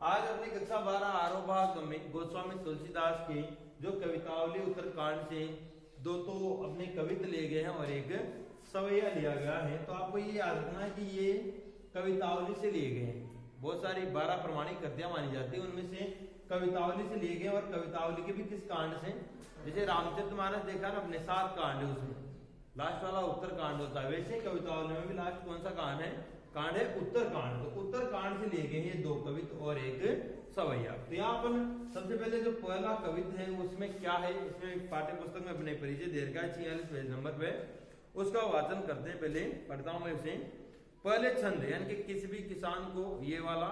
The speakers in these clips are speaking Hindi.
आज अपनी कक्षा 12 आरोह में गोस्वामी तुलसीदास के जो कवितावली उत्तरकांड से दो तो अपने कविता लिए गए हैं और एक सवैया लिया गया है। तो आपको ये याद रखना है कि ये कवितावली से लिए गए हैं। बहुत सारी 12 प्रमाणिक कृतियां मानी जाती है, उनमें से कवितावली से लिए गए। और कवितावली के भी किस कांड से, जैसे रामचरितमानस देखा ना, अपने 7 कांड है, उसमें लास्ट वाला उत्तर कांड होता है। वैसे कवितावली में भी लास्ट कौन सा कांड है? कांड है उत्तर कांड। तो उत्तर कांड से लिए गए हैं 2 कवित और एक सवैया। तो यहाँ अपन सबसे पहले जो पहला कवित है उसमें क्या है, इसमें पाठ्य पुस्तक में अपने परिचय दे रखा है 46 पेज नंबर पे, उसका वाचन करते हैं। पहले पढ़ता हूं मैं उसे। पहले छंद यानी कि किसी भी किसान को ये वाला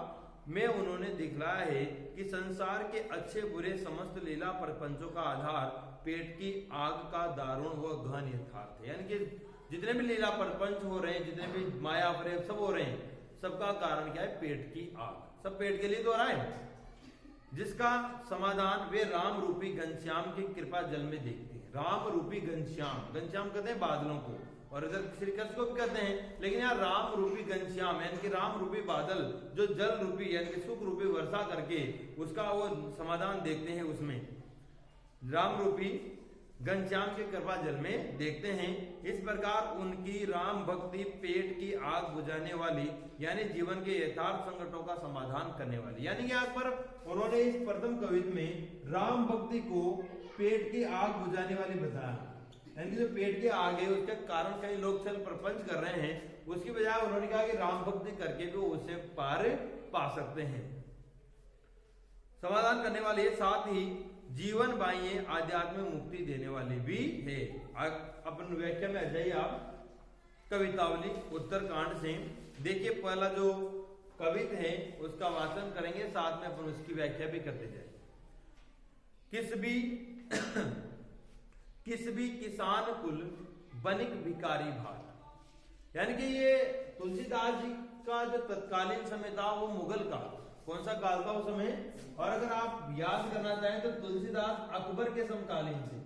में उन्होंने दिखलाया है कि संसार के अच्छे बुरे समस्त लीला प्रपंचों का आधार पेट की आग का दारुण व गहन यथार्थ है। यानी कि जितने भी लीला प्रपंच हो रहे हैं, जितने भी माया प्रेम सब हो रहे हैं, सबका कारण क्या है? पेट की आग। सब पेट के लिए तो हो रहा है, जिसका समाधान वे राम रूपी घनश्याम की कृपा जल में देखते हैं। राम रूपी घनश्याम, घनश्याम कहते हैं बादलों को, और इधर श्री कृष्ण को भी कहते हैं, लेकिन यहाँ राम रूपी घनश्याम यानी कि राम रूपी बादल जो जल रूपी यानी कि सुख रूपी वर्षा करके उसका वो समाधान देखते हैं। उसमें राम रूपी घनश्याम के कृपा जल में देखते हैं। इस प्रकार उनकी राम भक्ति पेट की आग बुझाने वाली यानी जीवन के यथार्थ संकटों का समाधान करने वाली। यानी कि यहाँ पर उन्होंने इस प्रथम कवित में राम भक्ति को पेट की आग बुझाने वाली बताया। यानी कि जो पेट की आग है उसके कारण कई लोग चल प्रपंच कर रहे हैं, उसकी बजाय उन्होंने कहा कि राम भक्ति करके भी उसे पार पा सकते हैं, समाधान करने वाले है, साथ ही जीवन बाह्य आध्यात्मिक मुक्ति देने वाली भी है। अपन व्याख्या में आ जाइए आप कवितावली उत्तरकांड से। देखिए पहला जो कवित है उसका वाचन करेंगे, साथ में अपन उसकी व्याख्या भी करते जाए। किस भी किसान कुल बनिक भिकारी भाट। यानी कि ये तुलसीदास जी का जो तत्कालीन समय था वो मुगल काल। कौन सा काल था उस समय? और अगर आप याद करना चाहें तो तुलसीदास अकबर के समकालीन थे।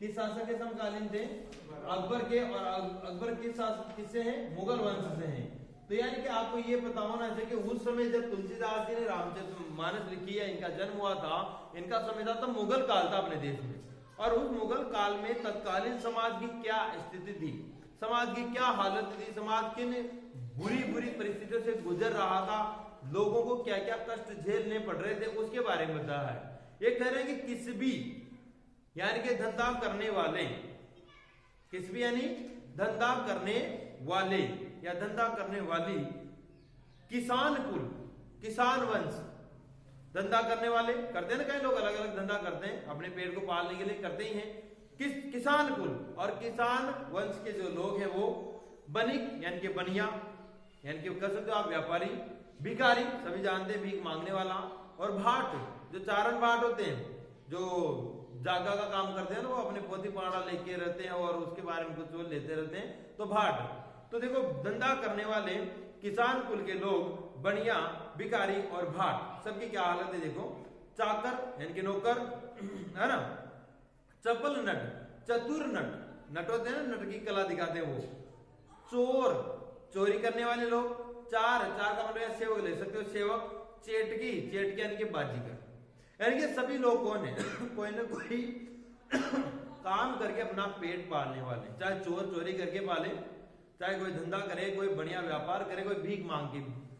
किस शासक के समकालीन थे? अकबर के। और अकबर किस शासक किससे हैं? मुगल वंश से हैं। तो यानी कि आपको ये पता होना चाहिए कि उस समय जब तुलसीदास जी ने रामचरितमानस लिखी है, इनका जन्म हुआ था, इनका समय था तब मुगल काल था अपने देश में। और उस मुगल काल में तत्कालीन समाज की क्या स्थिति थी, समाज की क्या हालत थी, समाज किन बुरी बुरी परिस्थितियों से गुजर रहा था, लोगों को क्या क्या कष्ट झेलने पड़ रहे थे, उसके बारे में बताया है। ये कह रहे हैं कि किस भी यानी कि धंधा करने वाले, किस भी यानी धंधा करने वाले या धंधा करने वाली किसान कुल, किसान वंश, धंधा करने वाले करते हैं ना, कई लोग अलग अलग धंधा करते हैं, अपने पेट को पालने के लिए करते ही हैं। किसान कुल और किसान वंश के जो लोग हैं वो बनिक यानी कि बनिया यानी कि कह सकते हो आप व्यापारी, भिखारी सभी जानते हैं भीख मांगने वाला, और भाट जो चारण भाट होते हैं, जो जागा का काम करते हैं ना, वो अपने पोथी पहाड़ा लेके रहते हैं और उसके बारे में कुछ लेते रहते हैं, तो भाट। तो देखो धंधा करने वाले किसान कुल के लोग, बनिया, भिखारी और भाट, सबकी क्या हालत है देखो। चाकर यानी कि नौकर है ना, चपल नट, चतुर नट, नट होते हैं ना, नट की कला दिखाते हैं वो, चोर चोरी करने वाले लोग, चार का मतलब सेवक ले सकते हो, सेवक, चेटकी यानी कि बाजीगर। यानी कि सभी लोग कौन है? कोई ना कोई काम करके अपना पेट पालने वाले, चाहे चोर चोरी करके पाले, चाहे कोई धंधा करे, कोई बढ़िया व्यापार करे, कोई भीख मांग के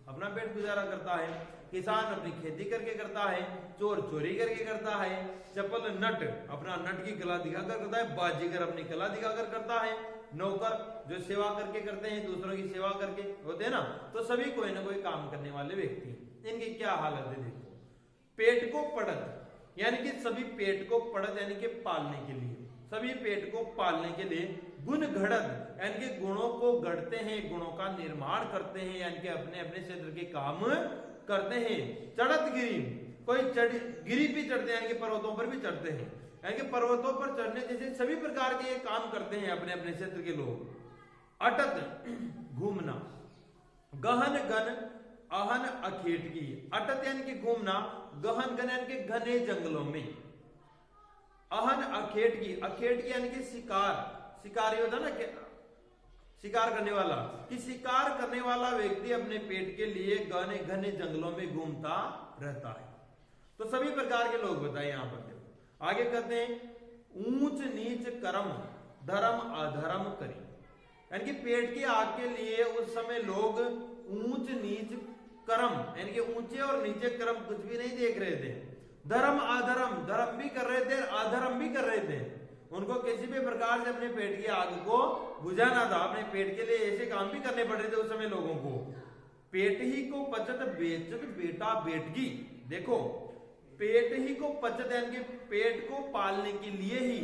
अपना पेट गुजारा करता है, किसान अपनी खेती करके करता है, चोर चोरी करके करता है, चपल नट अपना नट की कला दिखाकर करता है, बाजीगर अपनी कला दिखाकर करता है, नौकर जो सेवा करके करते हैं, दूसरों की सेवा करके होते हैं ना। तो सभी कोई ना कोई काम करने वाले व्यक्ति, इनकी क्या हालत है देखो। पेट को पड़त यानी कि सभी पेट को पड़त यानी कि पालने के लिए, सभी पेट को पालने के लिए गुण घड़त यानी कि गुणों को गढ़ते हैं, गुणों का निर्माण करते हैं, यानी कि अपने अपने क्षेत्र के काम करते हैं। चढ़त गिरी, कोई गिरी भी चढ़ते हैं यानी कि पर्वतों पर भी चढ़ते हैं, यानी कि पर्वतों पर चढ़ने जैसे सभी प्रकार के ये काम करते हैं अपने अपने क्षेत्र के लोग। अटत घूमना, गहन गन अहन अखेट की, अटत यानी कि घूमना, गहन गन यानी कि घने जंगलों में, अहन अखेट की यानी कि शिकार, शिकारी होता ना, शिकार करने वाला, कि शिकार करने वाला व्यक्ति अपने पेट के लिए घने घने जंगलों में घूमता रहता है। तो सभी प्रकार के लोग बताए यहाँ पर। देखो आगे कहते हैं ऊंच नीच कर्म धर्म अधर्म करी, यानी कि पेट की आग के लिए उस समय लोग ऊंच नीच कर्म यानी कि ऊंचे और नीचे कर्म कुछ भी नहीं देख रहे थे। धर्म अधर्म, धर्म भी कर रहे थे अधर्म भी कर रहे थे। उनको किसी भी प्रकार से अपने पेट की आग को बुझाना था, अपने पेट के लिए ऐसे काम भी करने पड़ रहे थे उस समय लोगों को। पेट ही को पचत बेचत बेटा बेटगी, देखो पेट ही को पचत यानी कि पेट को पालने के लिए ही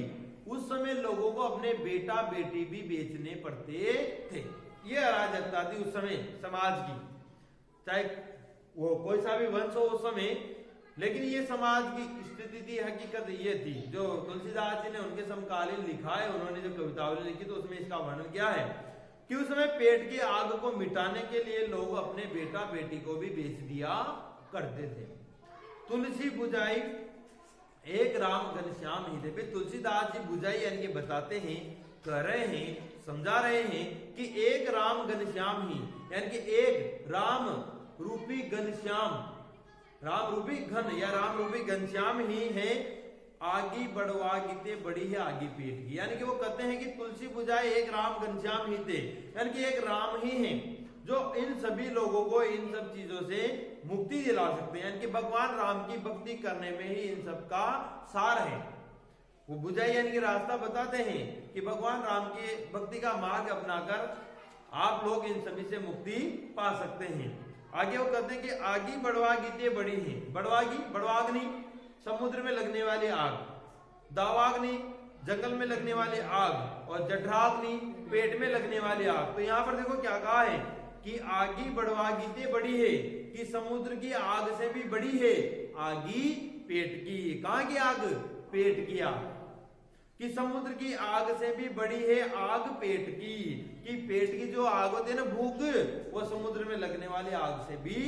उस समय लोगों को अपने बेटा बेटी भी बेचने पड़ते थे। ये अराजकता थी उस समय समाज की, चाहे वो कोई सा भी वंश हो उस समय, लेकिन ये समाज की स्थिति थी, हकीकत ये थी। जो तुलसीदास जी ने उनके समकालीन लिखा है, उन्होंने जो कवितावली लिखी तो उसमें इसका वर्णन किया है कि उस समय पेट की आग को मिटाने के लिए लोग अपने बेटा बेटी को भी बेच दिया करते थे। तुलसी बुझाई एक राम घनश्याम ही थे। तुलसीदास जी बुझाई यानी कि बताते हैं, कह रहे हैं, समझा रहे हैं कि एक राम घनश्याम ही यानी कि एक राम रूपी घनश्याम, राम रूपी घन या राम रूपी घनश्याम ही है। आगी बढ़वा गीते बड़ी है आगी पेट की, यानी कि वो कहते हैं कि तुलसी बुझाए एक राम घनश्याम ही थे, यानी कि एक राम ही हैं जो इन सभी लोगों को इन सब चीजों से मुक्ति दिला सकते हैं। यानी कि भगवान राम की भक्ति करने में ही इन सब का सार है। वो बुझाई यानी कि रास्ता बताते हैं कि भगवान राम की भक्ति का मार्ग अपनाकर आप लोग इन सभी से मुक्ति पा सकते हैं। आगे वो कहते हैं कि आगी बढ़वा गीते बड़ी है। बढ़वागी, बढ़वाग्नि समुद्र में लगने वाली आग, दावाग्नि जंगल में लगने वाली आग, और जठराग्नि पेट में लगने वाली आग। तो यहाँ पर देखो क्या कहा है कि आगी बढ़वा गीते बड़ी है, कि समुद्र की आग से भी बड़ी है आगी पेट की। कहाँ की आग? पेट की आग। कि समुद्र की आग से भी बड़ी है आग पेट की, कि पेट की जो आग होती है ना भूख, वो समुद्र में लगने वाली आग से भी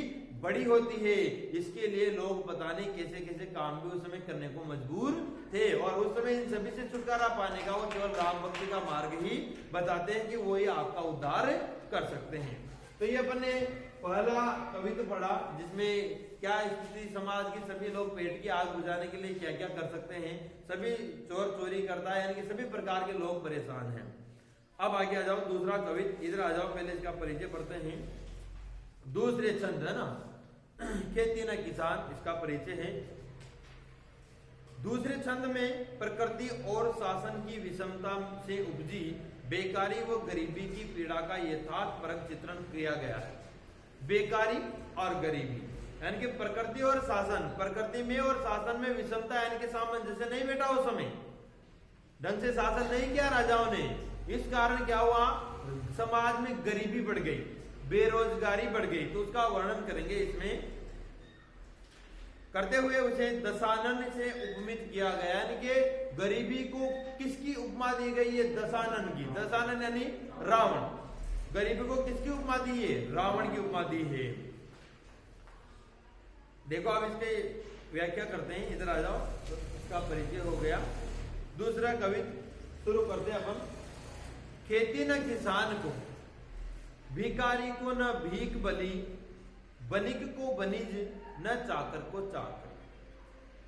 बड़ी होती है। इसके लिए लोग पता नहीं कैसे कैसे काम भी उस समय करने को मजबूर थे, और उस समय इन सभी से छुटकारा पाने का वो केवल राम भक्ति का मार्ग ही बताते हैं कि वो ही आपका उद्धार कर सकते हैं। तो ये अपन ने पहला कवित्व पढ़ा जिसमें क्या स्थिति समाज की, सभी लोग पेट की आग बुझाने के लिए क्या क्या कर सकते हैं। सभी चोर चोरी करता है, यानी कि सभी प्रकार के लोग परेशान हैं। अब आगे आ जाओ, दूसरा कवित्व, इधर आ जाओ, पहले इसका परिचय पढ़ते हैं। दूसरे छंद है ना, खेती न किसान, इसका परिचय है। दूसरे छंद में प्रकृति और शासन की विषमता से उपजी बेकारी व गरीबी की पीड़ा का यथार्थपरक चित्रण किया गया है। बेकारी और गरीबी यानी कि प्रकृति और शासन, प्रकृति में और शासन में विषमता यानी कि सामंजस्य नहीं बैठा उस समय, ढंग से शासन नहीं किया राजाओं ने। इस कारण क्या हुआ, समाज में गरीबी बढ़ गई, बेरोजगारी बढ़ गई। तो उसका वर्णन करेंगे इसमें, करते हुए उसे दशानन से उपमित किया गया, यानी कि गरीबी को किसकी उपमा दी गई है? दशानन की। दशानन यानी रावण। गरीबी को किसकी उपमा दी है? रावण की उपमा दी है। देखो अब इसके व्याख्या करते हैं, इधर आ जाओ, तो इसका परिचय हो गया। दूसरा कवित्व शुरू करते हैं अपन। खेती न किसान को, भिखारी को न भीख बली, बनिक को बनिज न चाकर को चाकर।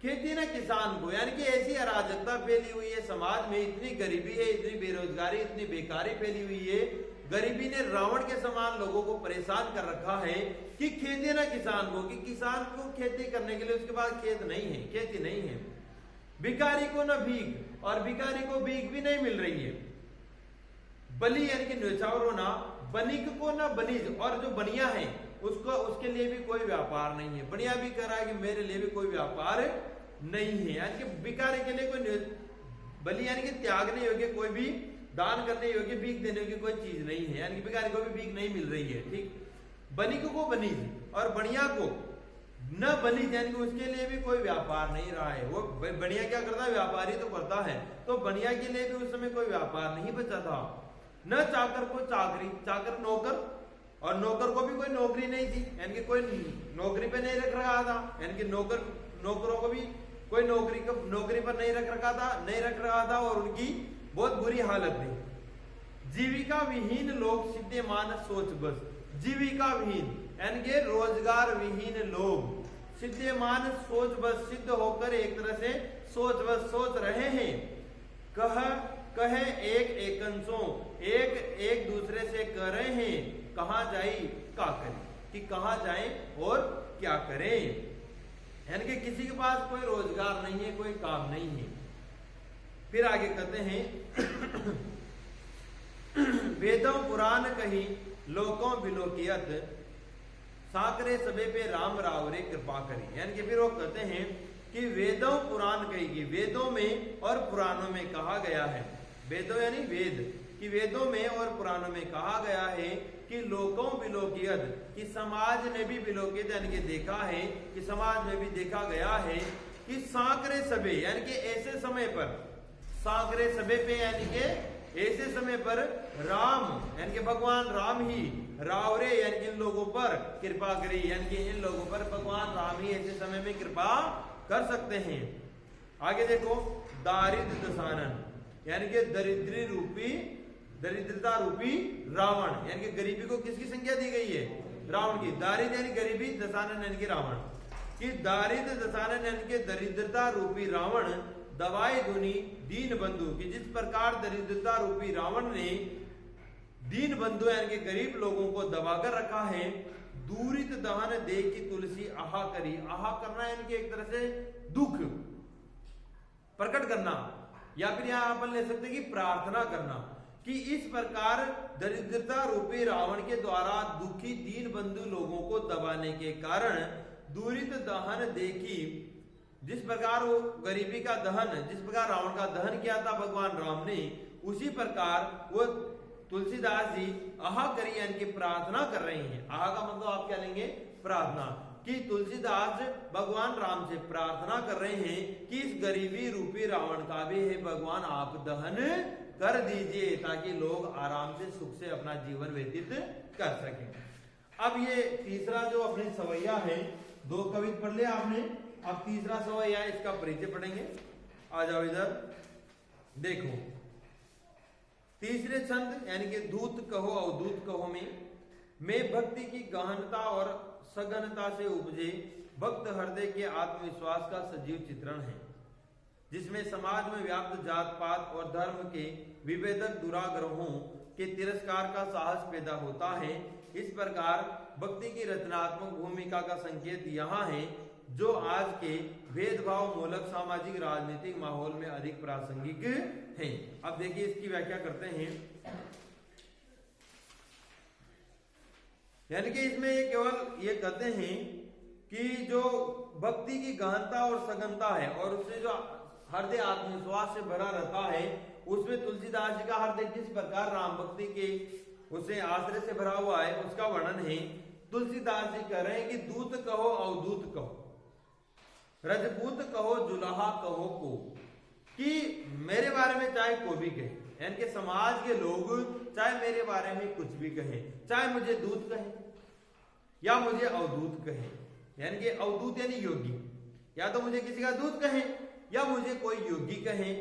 खेती न किसान को, यानी कि ऐसी अराजकता फैली हुई है समाज में, इतनी गरीबी है, इतनी बेरोजगारी, इतनी बेकारी फैली हुई है, गरीबी ने रावण के समान लोगों को परेशान कर रखा है कि खेती न किसान को, कि किसान को खेती करने के लिए उसके पास खेत नहीं है, खेती नहीं है। भिखारी को न भीख, और भिखारी को भीख भी नहीं मिल रही है। बली यानी कि न्यौछावर होना, बनिक को न बनिज, और जो बनिया है उसको, उसके लिए भी कोई व्यापार नहीं है। बनिया भी कह रहा है कि मेरे लिए भी कोई व्यापार नहीं है, यानी कि भिखारी के लिए कोई, बलि यानी कि त्यागने योग्य, कोई भी दान करने योग्य, भीख देने योग्य कोई चीज नहीं है, यानी कि भिखारी को भी भीख नहीं मिल रही है। ठीक, बनिक को बनिज और बनिया को न बनिज, यानी कि उसके लिए भी कोई व्यापार नहीं रहा है। वो बनिया क्या करता है? व्यापारी तो करता है, तो बनिया के लिए भी उस समय कोई व्यापार नहीं बचा था। न चाकर को चाकरी, चाकर नौकर, और नौकर को भी कोई नौकरी नहीं थी, यानी कि कोई नौकरी पे नहीं रख रहा था, यानी कि नौकरों को भी कोई नौकरी पर नहीं रख रहा था, और उनकी बहुत बुरी हालत थी। जीविका विहीन लोग सीधे मान सोच बस। जीविका विहीन यानी कि रोजगार विहीन लोग सीधे मान सोच बस सिद्ध होकर एक तरह से सोच बस सोच रहे हैं। कहे एक एकंसों एक एक दूसरे से कह रहे हैं कहाँ जाई क्या करें, कि कहाँ जाए और क्या करें। यानी कि किसी के पास कोई रोजगार नहीं है, कोई काम नहीं है। फिर आगे कहते हैं वेदों पुराण कही लोकों बिलोकियत साकरे सबे पे राम रावरे कृपा करी। यानी कि फिर वो कहते हैं कि वेदों पुराण कही, वेदों में और पुराणों में कहा गया है, वेदों यानी वेद कि वेदों में और पुराणों में कहा गया है कि लोकों बिलोकियत कि समाज ने भी बिलोकियत यानी कि देखा है, कि समाज में भी देखा गया है कि साकरे सबे यानी कि ऐसे समय पर, साकरे सबे पे यानी कि ऐसे समय पर राम यानी कि भगवान राम ही रावरे यानी कि इन लोगों पर कृपा करी, यानी कि इन लोगों पर भगवान राम ही ऐसे समय में कृपा कर सकते हैं। आगे देखो दारिद्र दशानन यानी कि दरिद्रता रूपी रावण यानी कि गरीबी को किसकी संख्या दी गई है, रावण की। दारिद्र यानी गरीबी, दशानन यानी कि रावण की। दारिद्र दशानन यानी कि दरिद्रता रूपी रावण दवाई धुनी दीन बंधु की जिस प्रकार दरिद्रता रूपी रावण ने दीन बंधु यानी कि गरीब लोगों को दबाकर रखा है। दूरित दहन दे की तुलसी आहा करी, आहा करना यानी कि एक तरह से दुख प्रकट करना, या फिर यहां अपन ले सकते कि प्रार्थना करना, कि इस प्रकार दरिद्रता रूपी रावण के द्वारा दुखी दीन बंधु लोगों को दबाने के कारण दूरित दहन देखी जिस प्रकार वो गरीबी का दहन, जिस प्रकार रावण का दहन किया था भगवान राम ने, उसी प्रकार वो तुलसीदास जी आहा करी यानी कि प्रार्थना कर रहे हैं। आहा का मतलब आप क्या लेंगे, प्रार्थना, कि तुलसीदास भगवान राम से प्रार्थना कर रहे हैं कि इस गरीबी रूपी रावण का भी है भगवान आप दहन कर दीजिए ताकि लोग आराम से सुख से अपना जीवन व्यतीत कर सकें। अब ये तीसरा जो अपने सवैया है, दो कविता पढ़ लिया आपने, अब तीसरा सवैया इसका परिचय पढ़ेंगे। आ जाओ इधर देखो, तीसरे छंद यानी कि दूत कहो अवधूत कहो में मैं भक्ति की गहनता और सघनता से उपजे भक्त हृदय के आत्मविश्वास का सजीव चित्रण है, जिसमें समाज में व्याप्त जात पात और धर्म के विभेदक दुराग्रहों के तिरस्कार का साहस पैदा होता है। इस प्रकार भक्ति की रचनात्मक भूमिका का संकेत यहाँ है जो आज के भेदभाव मूलक सामाजिक राजनीतिक माहौल में अधिक प्रासंगिक है। अब देखिए इसकी व्याख्या करते हैं। यानी कि इसमें ये केवल ये कहते हैं कि जो भक्ति की गहनता और सघनता है और उससे जो हृदय आत्मविश्वास से भरा रहता है, उसमें तुलसीदास जी का हृदय जिस प्रकार राम भक्ति के उसे आश्रय से भरा हुआ है उसका वर्णन है। तुलसीदास जी कह रहे हैं कि दूत कहो अवधूत कहो, रजपूत कहो जुलाहा कहो को, कि मेरे बारे में चाहे कोई भी कहे, यानी कि समाज के लोग चाहे मेरे बारे में कुछ भी कहे, चाहे मुझे दूत कहे या मुझे अवधूत कहे, यानी कि अवधूत यानी योगी, या तो मुझे किसी का दूत कहे या मुझे कोई योगी कहे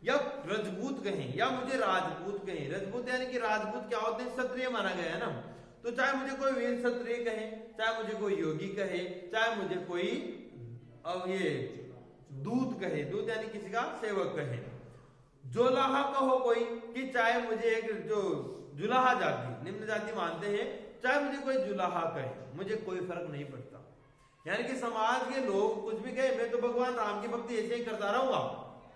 या रजपूत कहे या मुझे राजपूत कहे। रजपूत यानी कि राजपूत क्या होते हैं, क्षत्रिय माना गया है ना, तो चाहे मुझे कोई वीर क्षत्रिय कहे, चाहे मुझे कोई योगी कहे, चाहे मुझे कोई अब ये दूत कहे, दूत यानी किसी का सेवक कहे। जोलाहा कहो कोई, कि चाहे मुझे एक जो जुलाहा जाति निम्न जाति मानते हैं, चाहे मुझे कोई जुलाहा कहे, मुझे कोई फर्क नहीं पड़ता। यानी कि समाज के लोग कुछ भी कहे, मैं तो भगवान राम की भक्ति ऐसे ही करता रहूंगा,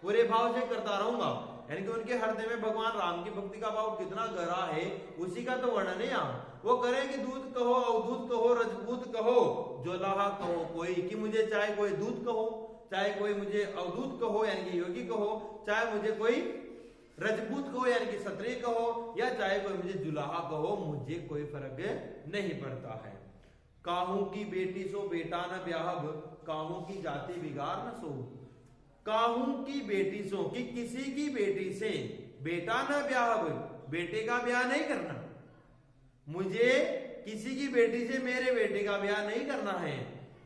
पूरे भाव से करता रहूंगा। यानी कि उनके हृदय में भगवान राम की भक्ति का भाव कितना गहरा है उसी का तो वर्णन है यहाँ। वो करें कि दूत कहो अवधूत कहो रजपूत कहो जोलाहा कहो कोई, कि मुझे चाहे कोई दूत कहो, चाहे कोई मुझे अवधूत कहो यानी कि योगी कहो, चाहे मुझे कोई रजपूत कहो यानी कि क्षत्रिय कहो, या चाहे कोई मुझे जुलाहा कहो, मुझे कोई फर्क नहीं पड़ता है। काहू की बेटी सो बेटा न ब्याहब, काहू की जाति बिगाड़ न सो। काहू की बेटी सो, कि किसी की बेटी से बेटा न ब्याहब, बेटे का ब्याह नहीं करना, मुझे किसी की बेटी से मेरे बेटे का ब्याह नहीं करना है।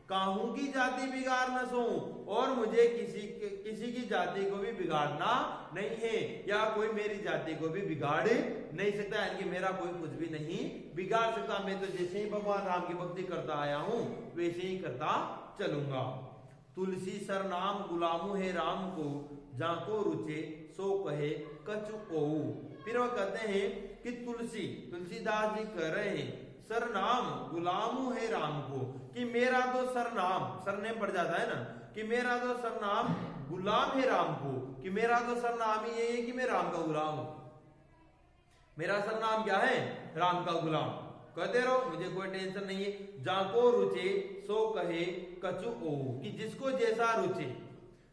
काहू की जाति बिगाड़ न सो, और मुझे किसी की जाति को भी बिगाड़ना नहीं है, या कोई मेरी जाति को भी बिगाड़ नहीं सकता, यानी कि मेरा कोई कुछ भी नहीं बिगाड़ सकता। मैं तो जैसे ही भगवान राम की भक्ति करता आया हूं वैसे ही करता चलूंगा। तुलसी सर नाम गुलामू है राम को, जाको रुचे सो कहे कछु ओऊ। फिर वह कहते हैं कि तुलसीदास जी कह रहे हैं सरनाम गुलामू है राम को, कि मेरा तो सरनाम, सरनेम पड़ जाता है ना, कि मेरा तो सरनाम गुलाम है राम को, कि मेरा तो सरनाम ही ये है कि मैं राम का गुलाम हूं। मेरा सरनाम क्या है? राम का गुलाम। कहते रहो, मुझे कोई टेंशन नहीं है। जाको रुचे सो कहे कछु ओ, कि जिसको जैसा रुचे,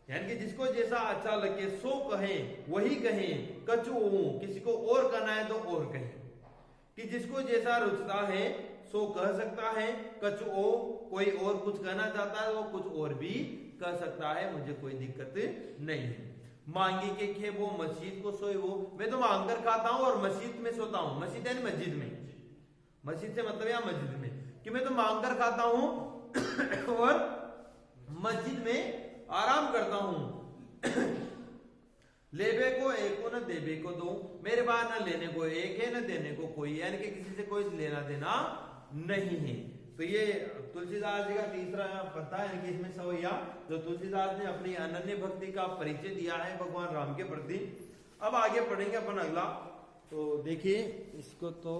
यानी कि जिसको जैसा अच्छा लगे सो कहे वही कहे, कछु ओ, किसी को और कहना है तो और कहे, कि जिसको जैसा रुचता है सो कह सकता है, कछु ओ, कोई और कुछ कहना चाहता है वो कुछ और भी कह सकता है, मुझे कोई दिक्कत नहीं है। मांगी के खे वो मस्जिद को सोए वो, मैं तो मांग कर खाता हूं और मस्जिद में सोता हूं। मस्जिद यानी मस्जिद में, मस्जिद से मतलब यहाँ मस्जिद में, कि मैं तो मांग कर खाता हूं और मस्जिद में आराम करता हूं। लेबे को एको न देबे को दो, मेरे पास न लेने को एक है न देने को कोई, यानी कि किसी से कोई लेना देना नहीं है। तो ये तुलसीदास जी का तीसरा पता है कि इसमें सवैया जो तुलसीदास ने अपनी अनन्य भक्ति का परिचय दिया है भगवान राम के प्रति। अब आगे पढ़ेंगे अपन अगला, तो देखिए इसको तो